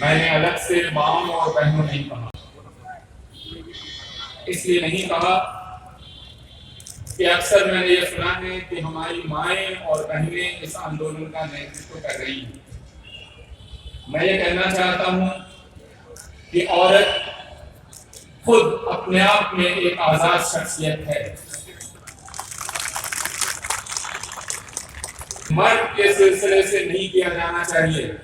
मैंने अलग से माओं और बहनों नहीं कहा। इसलिए नहीं कहा कि अक्सर मैंने ये सुना है कि हमारी माएं और बहनें इस आंदोलन का नेतृत्व कर रही हैं। मैं ये कहना चाहता हूं कि औरत खुद अपने आप में एक आजाद शख्सियत है। मर्द के सिलसिले से नहीं किया जाना चाहिए,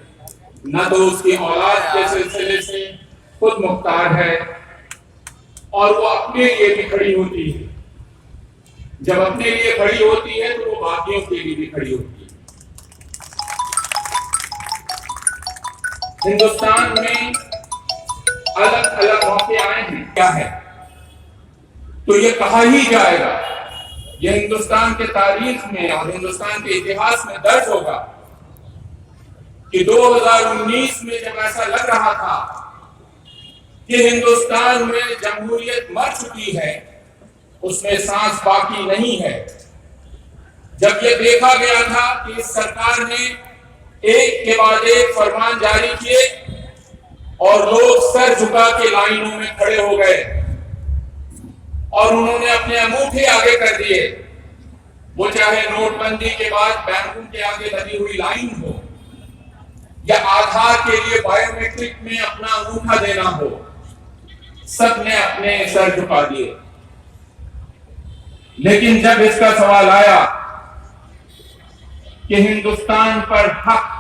न तो उसकी औलाद के सिलसिले से खुद मुख्तार है और वो अपने लिए भी खड़ी होती है। जब अपने लिए खड़ी होती है तो वो बाकियों के लिए भी खड़ी होती है। हिंदुस्तान में अलग अलग मौके आए हैं, क्या है तो ये कहा ही जाएगा, ये हिंदुस्तान के तारीख में और हिंदुस्तान के इतिहास में दर्ज होगा कि 2019 में जब ऐसा लग रहा था कि हिंदुस्तान में जमहूरियत मर चुकी है, उसमें सांस बाकी नहीं है, जब ये देखा गया था कि इस सरकार ने एक के बाद एक फरमान जारी किए और लोग सर झुका के लाइनों में खड़े हो गए और उन्होंने अपने अंगूठे आगे कर दिए, वो चाहे नोटबंदी के बाद बैंकों के आगे लगी हुई लाइन हो या आधार के लिए बायोमेट्रिक में अपना अंगूठा देना हो, सब ने अपने सर झुका दिए। लेकिन जब इसका सवाल आया कि हिंदुस्तान पर हक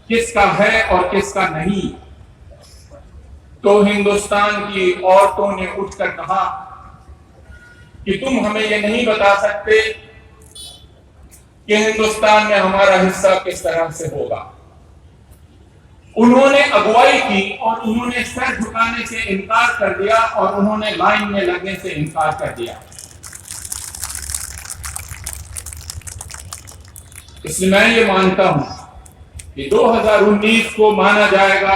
किसका है और किसका नहीं, तो हिंदुस्तान की औरतों ने उठकर कहा कि तुम हमें यह नहीं बता सकते कि हिंदुस्तान में हमारा हिस्सा किस तरह से होगा। उन्होंने अगुवाई की और उन्होंने सर झुकाने से इनकार कर दिया और उन्होंने लाइन में लगने से इनकार कर दिया। इसलिए मैं ये मानता हूं कि 2019 को माना जाएगा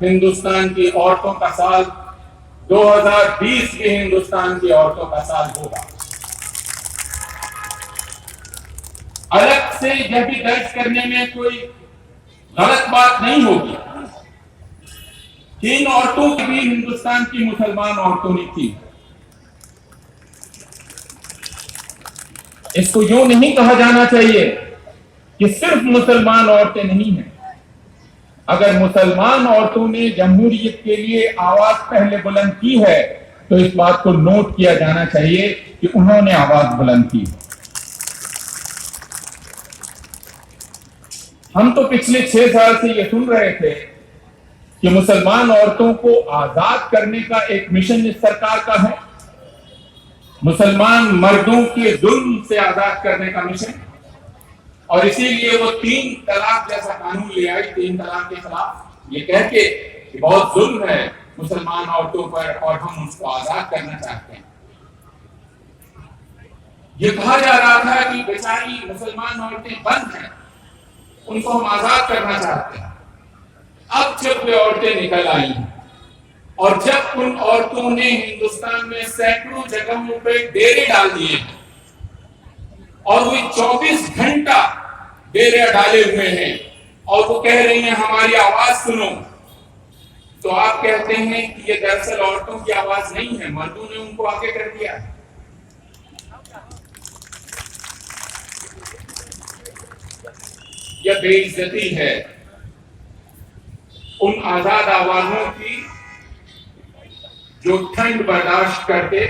हिंदुस्तान की औरतों का साल, 2020 के हिंदुस्तान की औरतों का साल होगा। अलग से यह भी दर्ज करने में कोई गलत बात नहीं होगी। इन औरतों की भी हिंदुस्तान की मुसलमान औरतों ने थी। इसको यूं नहीं कहा जाना चाहिए कि सिर्फ मुसलमान औरतें नहीं हैं। अगर मुसलमान औरतों ने जमहूरियत के लिए आवाज पहले बुलंद की है तो इस बात को नोट किया जाना चाहिए कि उन्होंने आवाज बुलंद की। हम तो पिछले 6 साल से ये सुन रहे थे कि मुसलमान औरतों को आजाद करने का एक मिशन इस सरकार का है, मुसलमान मर्दों के जुल्म से आजाद करने का मिशन, और इसीलिए वो 3 तलाक जैसा कानून ले आई, 3 तलाक के खिलाफ, ये कह के कि बहुत जुल्म है मुसलमान औरतों पर और हम उसको आजाद करना चाहते हैं। ये कहा जा रहा था कि बेचारी मुसलमान औरतें बंद हैं, उनको हम आजाद करना चाहते हैं। अब जब वे औरतें निकल आई हैं और जब उन औरतों ने हिंदुस्तान में सैकड़ों जगहों पे डेरे डाल दिए हैं और वे 24 घंटा डेरे डाले हुए हैं और वो कह रही हैं हमारी आवाज सुनो, तो आप कहते हैं कि ये दरअसल औरतों की आवाज नहीं है, मर्दों ने उनको आगे कर दिया है। यह बेइज्जती है उन आजाद आवाजों की जो ठंड बर्दाश्त करके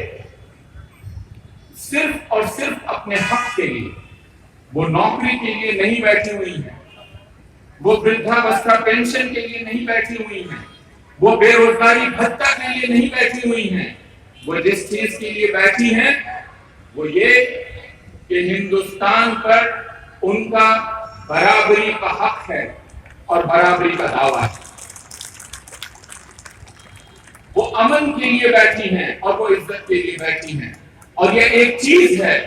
सिर्फ और सिर्फ अपने हक के लिए, वो नौकरी के लिए नहीं बैठी हुई है, वो वृद्धावस्था पेंशन के लिए नहीं बैठी हुई है, वो बेरोजगारी भत्ता के लिए नहीं बैठी हुई है। वो जिस चीज के लिए बैठी हैं वो ये कि हिंदुस्तान पर उनका बराबरी का हक है और बराबरी का दावा है। वो अमन के लिए बैठी हैं और वो इज्जत के लिए बैठी हैं, और ये एक चीज है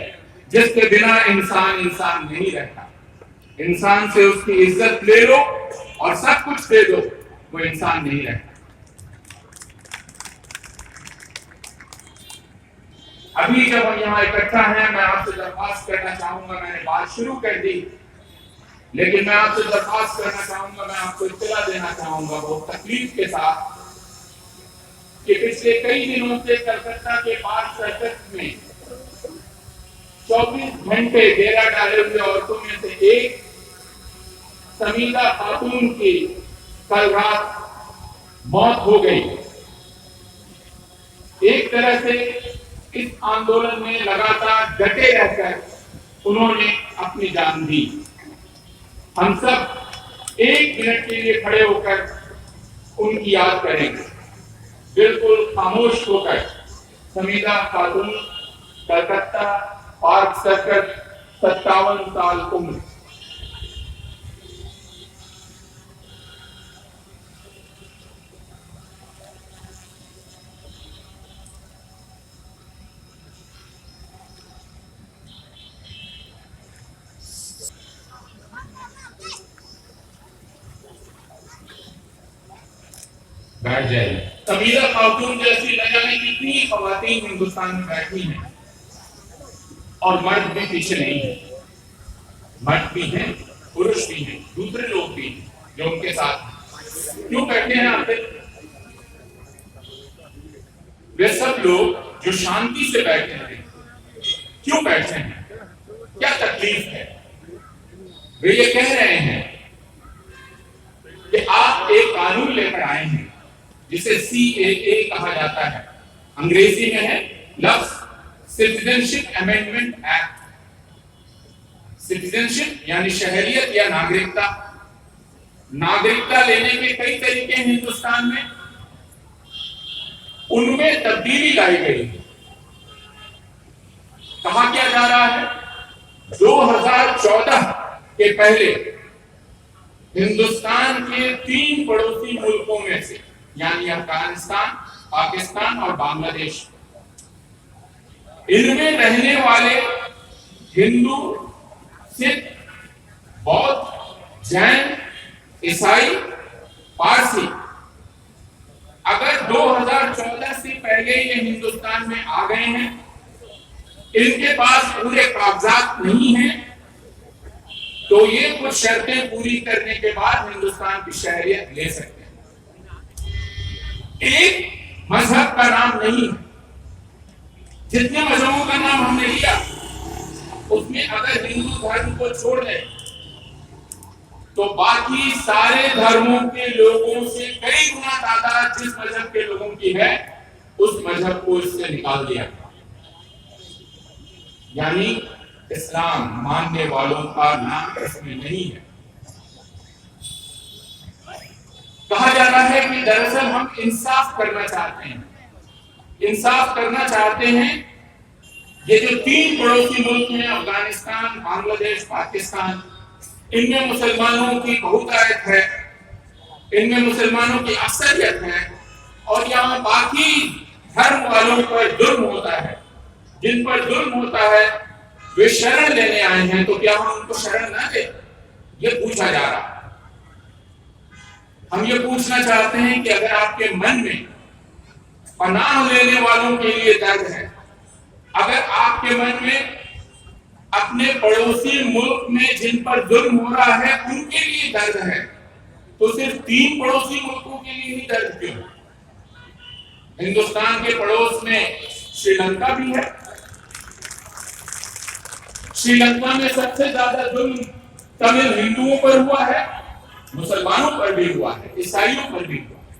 जिसके बिना इंसान इंसान नहीं रहता। इंसान से उसकी इज्जत ले लो और सब कुछ दे दो, वो इंसान नहीं रहता। अभी जब हम यहाँ इकट्ठा हैं, मैं आपसे दरख्वास्त करना चाहूंगा, मैंने बात शुरू कर दी लेकिन मैं आपसे दरख्वास्त करना चाहूंगा, मैं आपको इत्तला देना चाहूंगा बहुत तकलीफ के साथ कि पिछले कई दिनों से कलकत्ता के पार्क सर्कस में 24 घंटे डेरा डाले हुए औरतों में से एक समीदा खातून की कल रात मौत हो गई। एक तरह से इस आंदोलन में लगातार डटे रहकर उन्होंने अपनी जान दी। हम सब 1 मिनट के लिए खड़े होकर उनकी याद करेंगे, बिल्कुल खामोश होकर। समीदा खातून, कलकत्ता, पार्क सर्कस, 57 साल उम्र। बैठ जाइए। समीदा खातून जैसी न जाने कितनी खवातीन हिंदुस्तान में बैठी हैं और मर्द भी पीछे नहीं है। मर्द भी हैं, पुरुष भी हैं, दूसरे लोग भी हैं जो उनके साथ क्यों बैठे हैं आखिर? वे सब लोग जो शांति से बैठे हैं क्यों बैठे हैं? क्या तकलीफ है? वे ये कह रहे हैं कि आप एक कानून लेकर आए हैं जिसे CAA कहा जाता है। अंग्रेजी में है लफ्ज सिटीजनशिप अमेंडमेंट एक्ट। सिटीजनशिप यानी शहरियत या नागरिकता। नागरिकता लेने के कई तरीके हैं हिंदुस्तान में, उनमें तब्दीली लाई गई है। कहा क्या जा रहा है? 2014 के पहले हिंदुस्तान के 3 पड़ोसी मुल्कों में से यानी अफगानिस्तान, पाकिस्तान और बांग्लादेश, इनमें रहने वाले हिंदू, सिख, बौद्ध, जैन, ईसाई, पारसी अगर 2014 से पहले ये हिंदुस्तान में आ गए हैं, इनके पास पूरे कागजात नहीं हैं, तो ये कुछ शर्तें पूरी करने के बाद हिंदुस्तान की शहरियत ले सकते हैं। एक मजहब का नाम नहीं, जितने मजहबों का नाम हमने लिया उसमें अगर हिंदू धर्म को छोड़ दें तो बाकी सारे धर्मों के लोगों से कई गुना तादाद जिस मजहब के लोगों की है उस मजहब को इससे निकाल दिया। यानी इस्लाम मानने वालों का नाम इसमें नहीं है। कहा जा रहा है कि दरअसल हम इंसाफ करना चाहते हैं। इंसाफ करना चाहते हैं। ये जो 3 पड़ोसी मुल्क हैं, अफगानिस्तान, बांग्लादेश, पाकिस्तान, इनमें मुसलमानों की बहुतायत है, इनमें मुसलमानों की अक्सरियत है और यहाँ बाकी धर्म वालों पर जुल्म होता है। जिन पर जुल्म होता है वे शरण लेने आए हैं, तो क्या हम उनको शरण न दें? ये पूछा जा रहा है। हम ये पूछना चाहते हैं कि अगर आपके मन में पनाह लेने वालों के लिए दर्द है, अगर आपके मन में अपने पड़ोसी मुल्क में जिन पर जुल्म हो रहा है उनके लिए दर्द है, तो सिर्फ 3 पड़ोसी मुल्कों के लिए ही दर्द क्यों? हिंदुस्तान के पड़ोस में श्रीलंका भी है। श्रीलंका में सबसे ज्यादा जुल्म तमिल हिंदुओं पर हुआ है, मुसलमानों पर भी हुआ है, ईसाइयों पर भी हुआ है।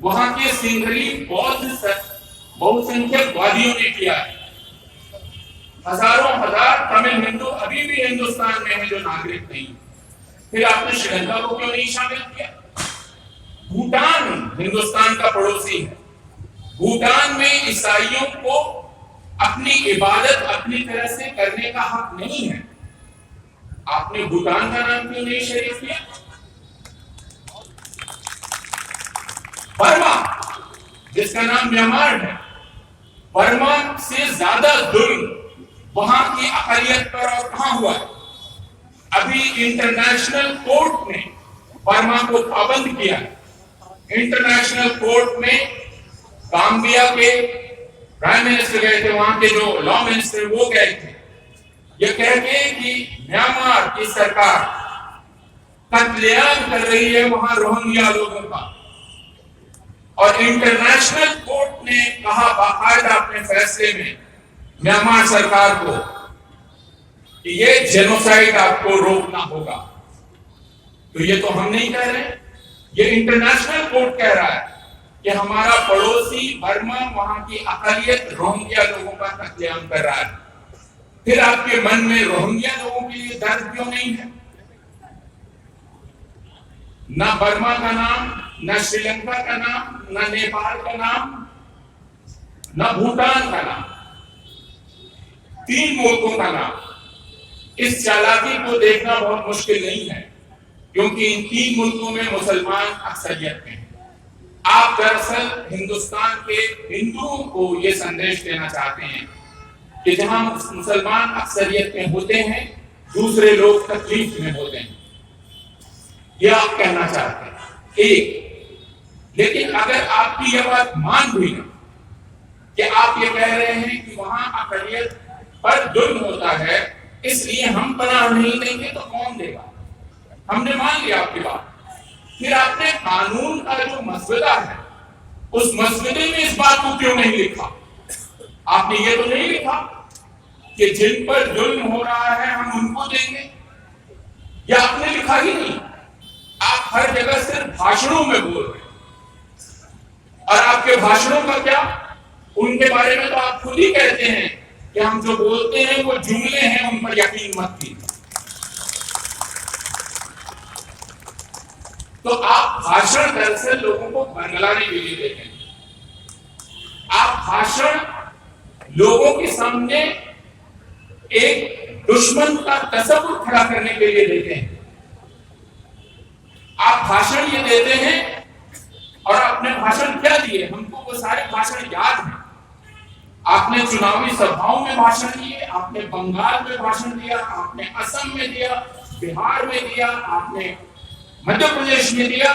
वहां के सिंहली बौद्ध बहुसंख्यक वादियों ने किया है। हजारों हजार तमिल हिंदू अभी भी हिंदुस्तान में हैं जो नागरिक नहीं। फिर आपने श्रीलंका को क्यों नहीं शामिल किया? भूटान हिंदुस्तान का पड़ोसी है। भूटान में ईसाइयों को अपनी इबादत अपनी तरह से करने का हक नहीं है। आपने भूटान का नाम क्यों नहीं शरीक किया? बर्मा, जिसका नाम म्यांमार है, बर्मा से ज्यादा जुल्म वहां की अकलियत पर और कहां हुआ है? अभी इंटरनेशनल कोर्ट ने बर्मा को पाबंद किया। इंटरनेशनल कोर्ट में गाम्बिया के प्राइम मिनिस्टर गए थे, वहां के जो लॉ मिनिस्टर वो गए थे, ये कह के कि म्यांमार की सरकार कत्लेआम कर रही है वहां रोहिंग्या लोगों का। और इंटरनेशनल कोर्ट ने कहा बाकायदा अपने फैसले में म्यांमार सरकार को कि ये जेनोसाइड आपको रोकना होगा। तो ये तो हम नहीं कह रहे, ये इंटरनेशनल कोर्ट कह रहा है कि हमारा पड़ोसी बर्मा वहां की अकलियत रोहिंग्या लोगों का कत्लेआम कर रहा है। फिर आपके मन में रोहिंग्या लोगों के लिए दर्द क्यों नहीं है? ना बर्मा का नाम, ना श्रीलंका का नाम, ना नेपाल का नाम, ना भूटान का नाम, 3 मुल्कों का नाम। इस चालाकी को देखना बहुत मुश्किल नहीं है, क्योंकि इन 3 मुल्कों में मुसलमान अक्सरियत में हैं। आप दरअसल हिंदुस्तान के हिंदुओं को यह संदेश देना चाहते हैं कि जहां मुसलमान अक्सरियत में होते हैं, दूसरे लोग तकलीफ में होते हैं। यह आप कहना चाहते हैं। एक, लेकिन अगर आपकी यह बात मान हुई ना कि आप ये कह रहे हैं कि वहां अकलियत पर जुल्म होता है, इसलिए हम पनाह नहीं देंगे, तो कौन देगा? हमने मान लिया आपकी बात। फिर आपने कानून का जो मसवदा है, उस मसवदे में इस बात को क्यों नहीं लिखा? आपने ये तो नहीं लिखा कि जिन पर जुल्म हो रहा है हम उनको देंगे, या आपने लिखा ही नहीं। आप हर जगह सिर्फ भाषणों में बोल रहे हैं। और आपके भाषणों का क्या? उनके बारे में तो आप खुद ही कहते हैं कि हम जो बोलते हैं वो जुमले हैं, उन पर यकीन मत कीजिए। तो आप भाषण दरअसल लोगों को बरगलाने के लिए देते हैं। आप भाषण लोगों के सामने एक दुश्मन का तस्वीर खड़ा करने के लिए देते हैं। आप भाषण ये देते हैं, और आपने भाषण क्या दिए? हमको वो सारे भाषण याद हैं। आपने चुनावी सभाओं में भाषण दिए, आपने बंगाल में भाषण दिया, आपने असम में दिया, बिहार में दिया, आपने मध्य प्रदेश में दिया,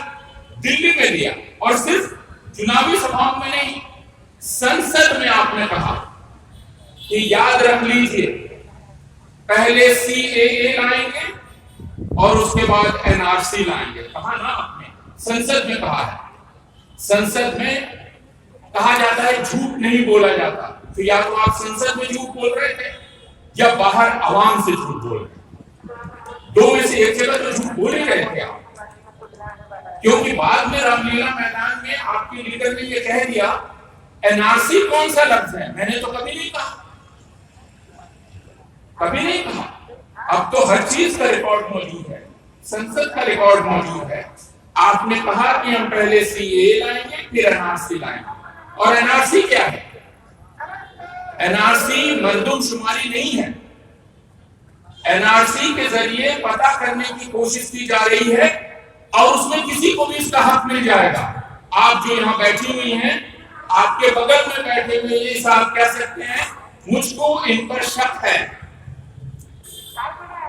दिल्ली में दिया। और सिर्फ चुनावी सभाओं में नहीं, संसद में आपने कहा कि याद रख लीजिए, पहले CAA लाएंगे और उसके बाद NRC लाएंगे। कहा ना आपने, संसद में कहा है। संसद में कहा जाता है झूठ नहीं बोला जाता। तो या तो आप संसद में झूठ बोल रहे थे, या बाहर आवाम से झूठ बोल रहे थे। 2 में से एक जगह तो झूठ बोल ही रहे थे आप। क्योंकि बाद में रामलीला मैदान में आपके लीडर ने यह कह दिया, NRC कौन सा लफ्ज है? मैंने तो कभी नहीं कहा, कभी नहीं कहा। अब तो हर चीज का रिकॉर्ड मौजूद है, संसद का रिकॉर्ड मौजूद है। आपने कहा कि हम पहले CAA लाएंगे, फिर NRC लाएंगे। और NRC क्या है? NRC मर्दमशुमारी नहीं है। NRC के जरिए पता करने की कोशिश की जा रही है, और उसमें किसी को भी इसका हक मिल जाएगा। आप जो यहाँ बैठी हुई हैं, आपके बगल में बैठे हुए ये साहब कह सकते हैं मुझको इन पर शक है,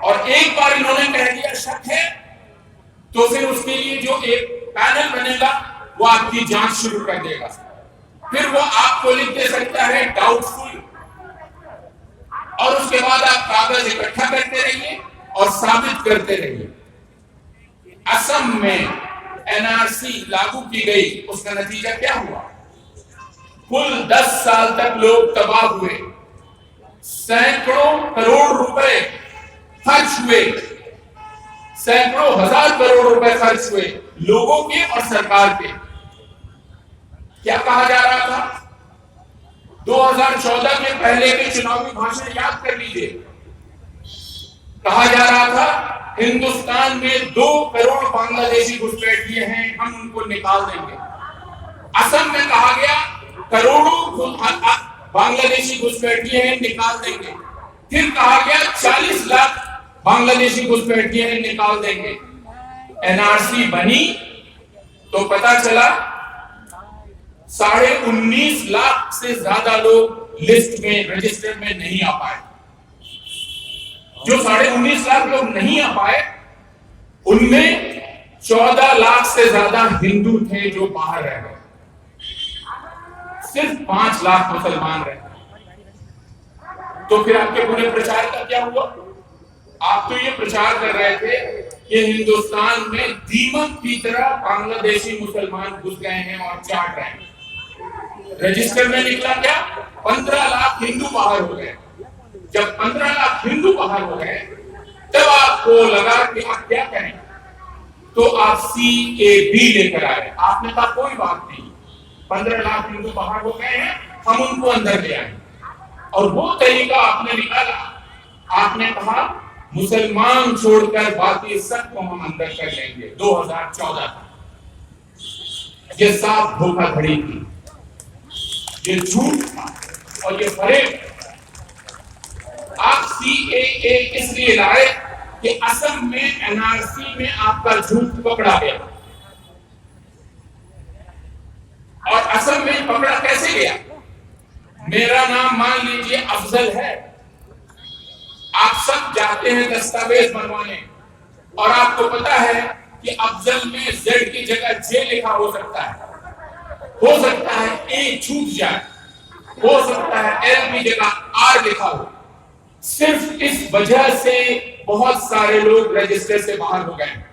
और एक बार इन्होंने कह दिया शक है, तो फिर उसके लिए जो एक पैनल बनेगा वो आपकी जांच शुरू कर देगा। फिर वो आपको लिख दे सकता है डाउटफुल, और उसके बाद आप कागज इकट्ठा करते रहिए और साबित करते रहिए। असम में NRC लागू की गई, उसका नतीजा क्या हुआ? कुल 10 साल तक लोग तबाह हुए, सैकड़ों करोड़ रुपए खर्च हुए, सैकड़ों हजार करोड़ रुपए खर्च हुए लोगों के और सरकार के। क्या कहा जा रहा था? 2014 के पहले के चुनावी भाषण याद कर लीजिए। कहा जा रहा था हिंदुस्तान में 2 करोड़ बांग्लादेशी घुसपैठिए हैं, हम उनको निकाल देंगे। असम में कहा गया करोड़ों बांग्लादेशी घुसपैठिए हैं, निकाल देंगे। फिर कहा गया 40 लाख बांग्लादेशी घुसपैठिए हैं, निकाल देंगे। NRC बनी तो पता चला 19.5 लाख से ज्यादा लोग लिस्ट में, रजिस्टर में नहीं आ पाए। जो 19.5 लाख लोग नहीं आ पाए, उनमें 14 लाख से ज्यादा हिंदू थे जो बाहर रह गए, सिर्फ 5 लाख मुसलमान रह गए। तो फिर आपके पूरे प्रचार का क्या हुआ? आप तो ये प्रचार कर रहे थे कि हिंदुस्तान में दीमक की तरह बांग्लादेशी मुसलमान घुस गए हैं और चाट रहे हैं। रजिस्टर में निकला क्या? 15 लाख हिंदू बाहर हो गए। जब 15 लाख हिंदू बाहर हो गए तब आपको लगा कि आप क्या करें, तो आप CAB लेकर आए। आपने कहा कोई बात नहीं, 15 लाख हिंदू बाहर हो गए हैं, हम उनको अंदर ले आए। और वो तरीका आपने निकाला, आपने कहा मुसलमान छोड़कर बाकी सबको हम अंदर कर लेंगे। 2014 ये साफ धोखाधड़ी थी, ये झूठ था और ये फरेब। आप CAA इसलिए लाए कि असम में NRC में आपका झूठ पकड़ा गया। और असम में पकड़ा कैसे गया? मेरा नाम मान लीजिए अफजल है, आप सब जाते हैं दस्तावेज बनवाने और आपको पता है कि अफजल में Z की जगह J लिखा हो सकता है A छूट जाए, हो सकता है L की जगह R लिखा हो। सिर्फ इस वजह से बहुत सारे लोग रजिस्टर से बाहर हो गए,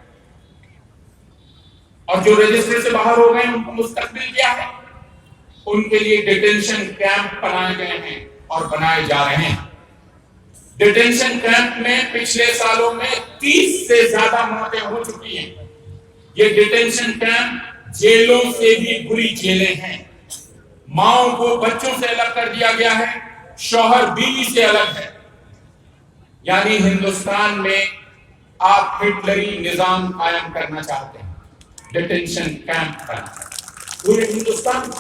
और जो रजिस्टर से बाहर हो गए उनको मुस्तकबिल क्या है? उनके लिए डिटेंशन कैंप बनाए गए हैं और बनाए जा रहे हैं। डिटेंशन कैंप में पिछले सालों में 30 से ज्यादा मौतें हो चुकी हैं। ये डिटेंशन कैंप जेलों से भी बुरी जेलें हैं। माओ को बच्चों से अलग कर दिया गया है, शौहर बीवी से अलग है। यानी हिंदुस्तान में आप हिटलरी निजाम कायम करना चाहते हैं, डिटेंशन कैंप पर पूरे हिंदुस्तान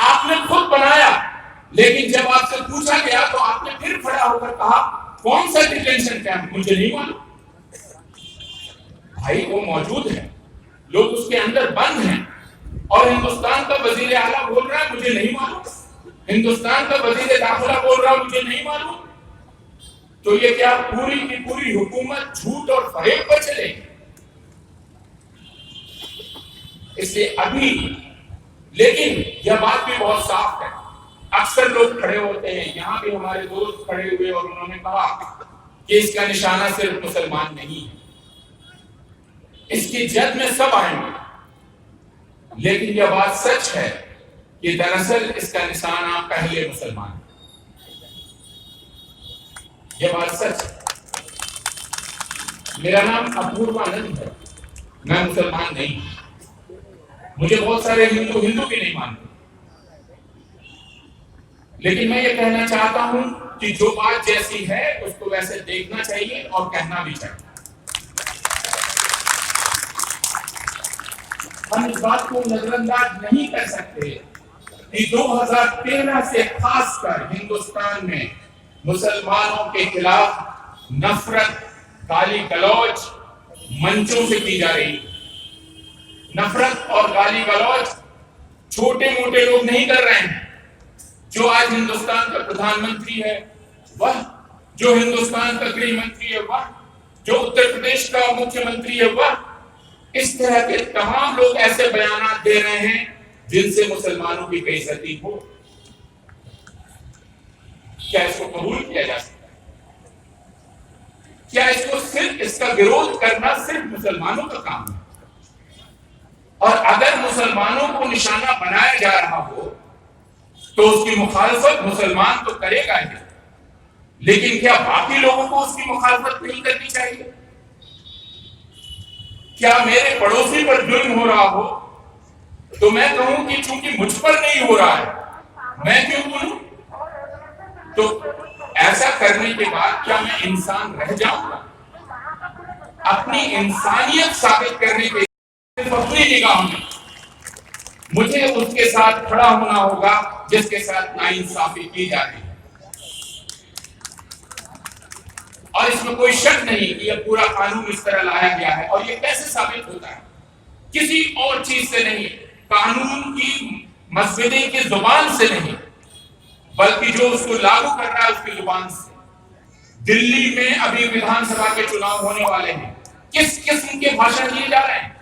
आपने खुद बनाया। लेकिन जब आपसे पूछा गया तो आपने फिर खड़ा होकर कहा कौन सा डिटेंशन कैंप? मुझे नहीं मालूम। भाई वो मौजूद है, लोग उसके अंदर बंद हैं, और हिंदुस्तान का वजीर आला बोल रहा है मुझे नहीं मालूम, हिंदुस्तान का वजीर दाखिला बोल रहा है मुझे नहीं मालूम। तो ये क्या पूरी की पूरी हुकूमत झूठ और फरेब पर चलेगी? इसलिए अभी, लेकिन यह बात भी बहुत साफ है, अक्सर लोग खड़े होते हैं, यहां भी हमारे दोस्त खड़े हुए और उन्होंने कहा कि इसका निशाना सिर्फ मुसलमान नहीं है, इसकी जद में सब आएंगे। लेकिन यह बात सच है कि दरअसल इसका निशाना पहले मुसलमान है। यह बात सच है। मेरा नाम अपूर्वानंद है, मैं मुसलमान नहीं, मुझे बहुत सारे हिंदू भी नहीं मानते। लेकिन मैं ये कहना चाहता हूं कि जो बात जैसी है उसको वैसे देखना चाहिए और कहना भी चाहिए। हम इस बात को नजरअंदाज नहीं कर सकते कि 2013 से खासकर हिंदुस्तान में मुसलमानों के खिलाफ नफरत, गाली गलौज मंचों से की जा रही। नफरत और गाली गलौज छोटे मोटे लोग नहीं कर रहे हैं। जो आज हिंदुस्तान का प्रधानमंत्री है वह, जो हिंदुस्तान का गृह मंत्री है वह, जो उत्तर प्रदेश का मुख्यमंत्री है वह, इस तरह के तमाम लोग ऐसे बयान दे रहे हैं जिनसे मुसलमानों की बेइज्जती हो। क्या इसको कबूल किया जा सकता है? क्या इसको सिर्फ इसका विरोध करना सिर्फ मुसलमानों का काम है? और अगर मुसलमानों को निशाना बनाया जा रहा हो तो उसकी मुखालफत मुसलमान तो करेगा ही, लेकिन क्या बाकी लोगों को उसकी मुखालफत नहीं करनी चाहिए? क्या मेरे पड़ोसी पर जुल्म हो रहा हो तो मैं कहूं कि चूंकि मुझ पर नहीं हो रहा है मैं क्यों बोलूं? तो ऐसा करने के बाद क्या मैं इंसान रह जाऊंगा? अपनी इंसानियत साबित करने के लिए अपनी निगाह में मुझे उसके साथ खड़ा होना होगा जिसके साथ नाइंसाफी की जा रही है। और इसमें कोई शक नहीं कि यह पूरा कानून इस तरह लाया गया है। और यह कैसे साबित होता है? किसी और चीज से नहीं, कानून की मस्जिदे की जुबान से नहीं, बल्कि जो उसको लागू कर रहा है उसकी जुबान से। दिल्ली में अभी विधानसभा के चुनाव होने वाले हैं, किस किस्म के भाषण दिए जा रहे हैं?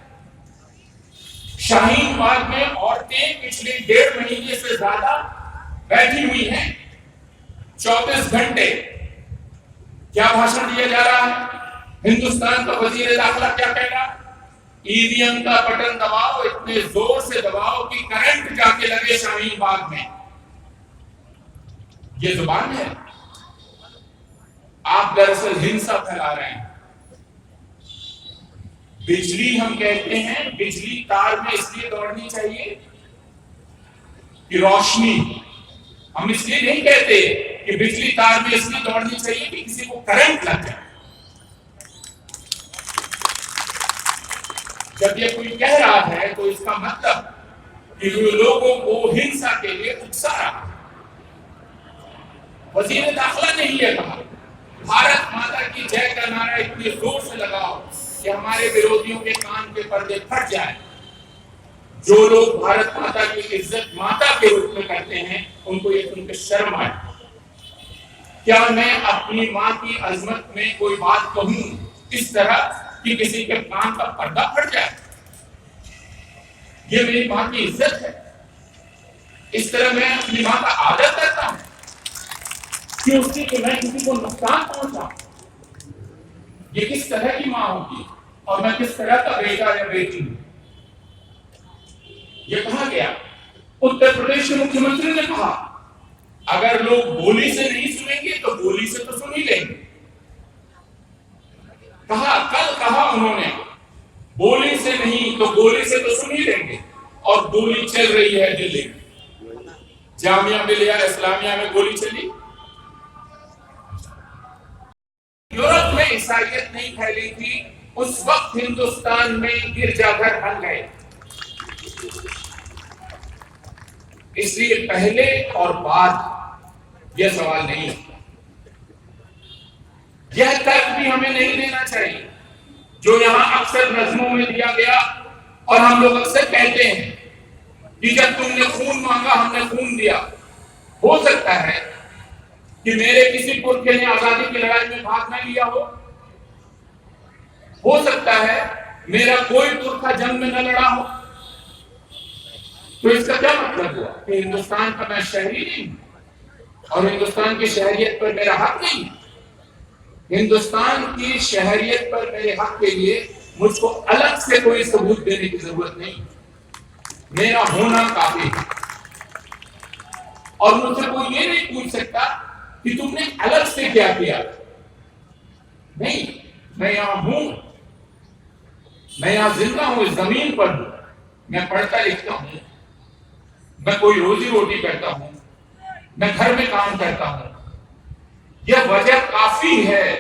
शाहीन बाग में औरतें पिछले 1.5 महीने से ज्यादा बैठी हुई हैं, 24 घंटे। क्या भाषण दिया जा रहा है? हिंदुस्तान का वजीर दाखिला क्या कह रहा? ईवीएम का बटन दबाओ, इतने जोर से दबाओ कि करंट जाके लगे शाहीन बाग में। ये जुबान है। आप दरअसल हिंसा फैला रहे हैं। बिजली हम कहते हैं, बिजली तार में इसलिए दौड़नी चाहिए कि रोशनी, हम इसलिए नहीं कहते कि बिजली तार में इसलिए दौड़नी चाहिए कि किसी को करंट लग जाए। जब ये कोई कह रहा है तो इसका मतलब कि लोगों को हिंसा के लिए उकसा रहा है। वजीर दाखिला ने ये कहा, भारत माता की जय का नारा इतनी जोर से लगाओ कि हमारे विरोधियों के कान के पर्दे फट जाए। जो लोग भारत माता की इज्जत माता के रूप में करते हैं, उनको ये सुनकर शर्म आए। क्या मैं अपनी माँ की अजमत में कोई बात कहूं इस तरह कि किसी के कान का पर्दा फट जाए? ये मेरी माँ की इज्जत है। इस तरह मैं अपनी माँ का आदर करता हूं कि उसकी कि मैं किसी को नुकसान पहुंचा। ये किस तरह की माँ होगी और मैं किस तरह का बेटा या बेटी हूं? ये कहा गया। उत्तर प्रदेश के मुख्यमंत्री ने कहा, अगर लोग बोली से नहीं सुनेंगे तो गोली से तो सुन ही लेंगे। कल कहा उन्होंने, बोली से नहीं तो गोली से तो सुन ही लेंगे। और गोली चल रही है दिल्ली में, जामिया मिलिया इस्लामिया में गोली चली। यूरोप में ईसाइयत नहीं फैली थी, उस वक्त हिंदुस्तान में गिरजाघर बन गए। इसलिए पहले और बाद यह सवाल नहीं है। यह तर्क भी हमें नहीं देना चाहिए जो यहां अक्सर नज़्मों में दिया गया। और हम लोग अक्सर कहते हैं कि जब तुमने खून मांगा हमने खून दिया। हो सकता है कि मेरे किसी पुरखे ने आजादी की लड़ाई में भाग न लिया हो सकता है मेरा कोई पुरखा जंग में न लड़ा हो। तो इसका क्या मतलब हुआ कि हिंदुस्तान का मैं शहरी नहीं और हिंदुस्तान की शहरियत पर मेरा हक नहीं? हिंदुस्तान की शहरियत पर मेरे हक के लिए मुझको अलग से कोई सबूत देने की जरूरत नहीं, मेरा होना काफी है। और मुझसे कोई ये नहीं पूछ सकता कि तुमने अलग से क्या किया। नहीं, मैं यहां हूं, मैं यहां जिंदा हूं, इस जमीन पर हूं, मैं पढ़ता लिखता हूं, मैं कोई रोजी रोटी करता हूं, मैं घर में काम करता हूं। यह वजह काफी है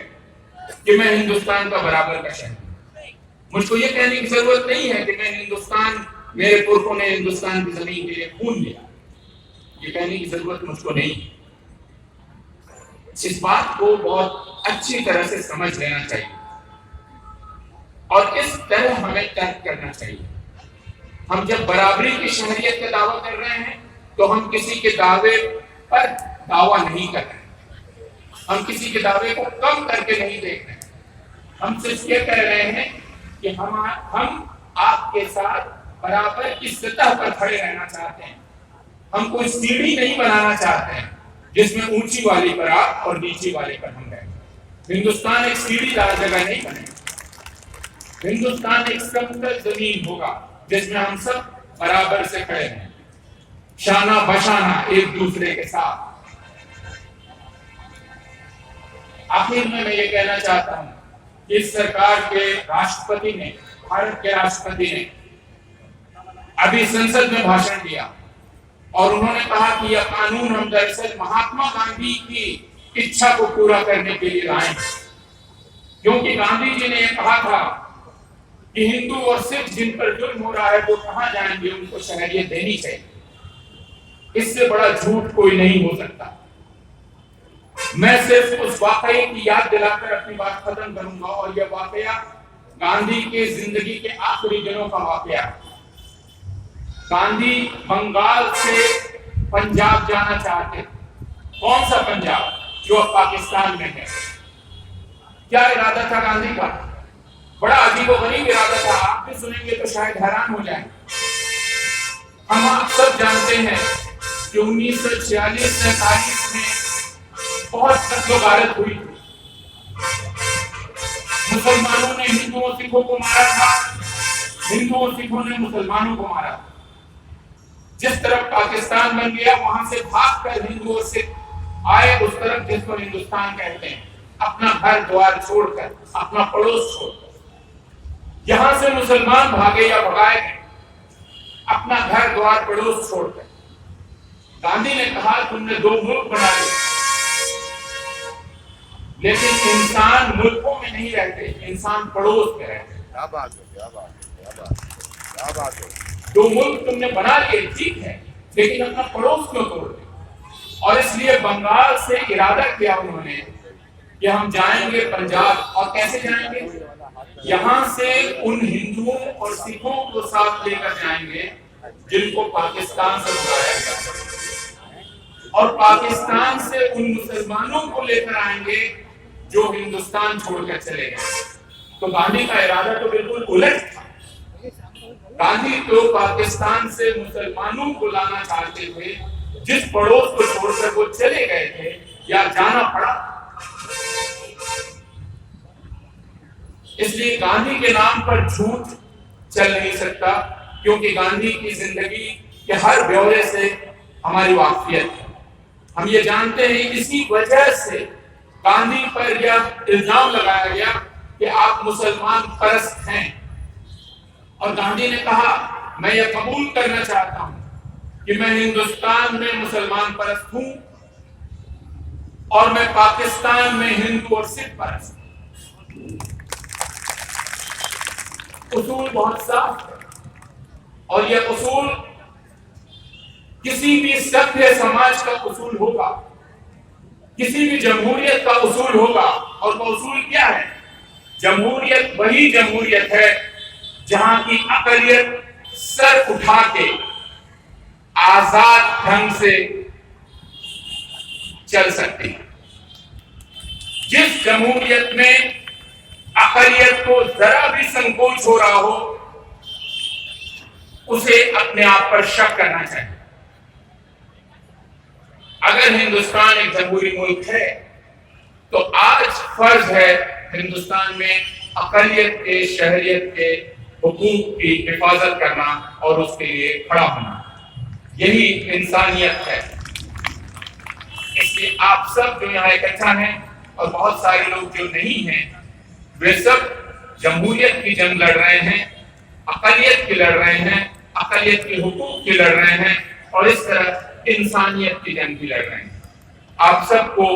कि मैं हिंदुस्तान का बराबर का शहर। मुझको यह कहने की जरूरत नहीं है कि मैं हिंदुस्तान, मेरे पुरखों ने हिंदुस्तान की जमीन के लिए खून दिया। ये कहने की जरूरत मुझको नहीं। इस बात को बहुत अच्छी तरह से समझ लेना चाहिए और इस तरह हमें तर्क करना चाहिए। हम जब बराबरी की शहरियत का दावा कर रहे हैं तो हम किसी के दावे पर दावा नहीं कर रहे, हम किसी के दावे को कम करके नहीं देख रहे। हम सिर्फ ये कह रहे हैं कि हम आपके साथ बराबर की सतह पर खड़े रहना चाहते हैं। हम कोई सीढ़ी नहीं बनाना चाहते हैं जिसमें ऊंची वाली पर आप और नीची वाले पर हम रहें। हिंदुस्तान एक सीढ़ीदार जगह नहीं बनेगा। हिंदुस्तान एक समतल जमीन होगा जिसमें हम सब बराबर से खड़े हैं, शाना बशाना एक दूसरे के साथ। आखिर में मैं ये कहना चाहता हूं कि इस सरकार के राष्ट्रपति ने, भारत के राष्ट्रपति ने अभी संसद में भाषण दिया और उन्होंने कहा कि यह कानून हम दरअसल महात्मा गांधी की इच्छा को पूरा करने के लिए लाए, क्योंकि गांधी जी ने यह कहा था कि हिंदू और सिख जिन पर जुल्म हो रहा है वो कहां जाएंगे, उनको शहरियत देनी चाहिए। इससे बड़ा झूठ कोई नहीं हो सकता। मैं सिर्फ उस वाकये की याद दिलाकर अपनी बात खत्म करूंगा और यह वाकया गांधी के जिंदगी के आखिरी दिनों का वाकया। गांधी बंगाल से पंजाब जाना चाहते। कौन सा पंजाब? जो अब पाकिस्तान में है। क्या इरादा था गांधी का? बड़ा अजीबोगरीब इरादा था। आप भी सुनेंगे तो शायद हैरान हो जाएं। हम आप सब जानते हैं कि 1946-47 में बहुत कत्लो गारत हुई थी। मुसलमानों ने हिंदुओं सिखों को मारा था, हिंदुओं सिखों ने मुसलमानों को मारा था। जिस तरफ पाकिस्तान बन गया वहां से भागकर हिंदू और सिख आए उस तरफ जिसको हिंदुस्तान कहते हैं, अपना घर द्वार छोड़कर, अपना पड़ोस छोड़कर। यहां से मुसलमान भागे या भगाए गए अपना घर द्वार पड़ोस छोड़कर। गांधी ने कहा तुमने दो मुल्क बना लिए, लेकिन इंसान मुल्कों में नहीं रहते, इंसान पड़ोस में रहते। क्या बात है, क्या बात है, क्या बात है, क्या बात है। दो मुल्क तुमने बना लिए ठीक है, लेकिन अपना पड़ोस क्यों तोड़ दिया? और इसलिए बंगाल से इरादा किया उन्होंने कि हम जाएंगे पंजाब। और कैसे जाएंगे? यहां से उन हिंदुओं और सिखों को साथ लेकर जाएंगे जिनको पाकिस्तान से बुलाया गया, और पाकिस्तान से उन मुसलमानों को लेकर आएंगे जो हिंदुस्तान छोड़कर चले गए। तो गांधी का इरादा तो बिल्कुल उलट था। गांधी तो पाकिस्तान से मुसलमानों को लाना चाहते थे जिस पड़ोस को छोड़कर वो चले गए थे या जाना पड़ा। इसलिए गांधी के नाम पर झूठ चल नहीं सकता, क्योंकि गांधी की जिंदगी के हर ब्यौरे से हमारी वाकफियत है। हम ये जानते हैं, इसी वजह से गांधी पर यह इल्जाम लगाया गया कि आप मुसलमान परस्त हैं। और गांधी ने कहा मैं यह कबूल करना चाहता हूं कि मैं हिंदुस्तान में मुसलमान परस्त हूं और मैं पाकिस्तान में हिंदू और सिख परस्त हूं। उसूल बहुत साफ है, और यह उसूल किसी भी सभ्य समाज का उसूल होगा, किसी भी जमहूरियत का उसूल होगा। और वो उसूल क्या है? जमहूरियत वही जमहूरियत है जहां की अकलियत सर उठा के आजाद ढंग से चल सकती है। जिस जमहूरियत में अकलियत को जरा भी संकोच हो रहा हो, उसे अपने आप पर शक करना चाहिए। अगर हिंदुस्तान एक जमहूरी मुल्क है तो आज फर्ज है हिंदुस्तान में अकलियत के, शहरियत के हुकूक की हिफाजत करना और उसके लिए खड़ा होना। यही इंसानियत है। इसलिए आप सब जो यहाँ इकट्ठा हैं और बहुत सारे लोग जो नहीं हैं, वे सब जमहूरियत की जंग लड़ रहे हैं, अकलियत की लड़ रहे हैं, अकलियत के हुकूक की लड़ रहे हैं, और इस तरह इंसानियत की जंग भी लड़ रहे हैं। आप सबको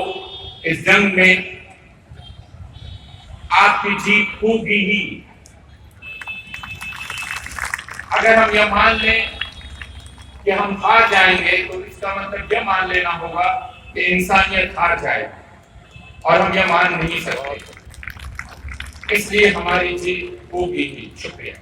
इस जंग में आपकी जीत होगी ही। अगर हम यह मान लें कि हम हार जाएंगे तो इसका मतलब यह मान लेना होगा कि इंसानियत हार जाएगी, और हम यह मान नहीं सकते। इसलिए हमारी जीत होगी ही। शुक्रिया।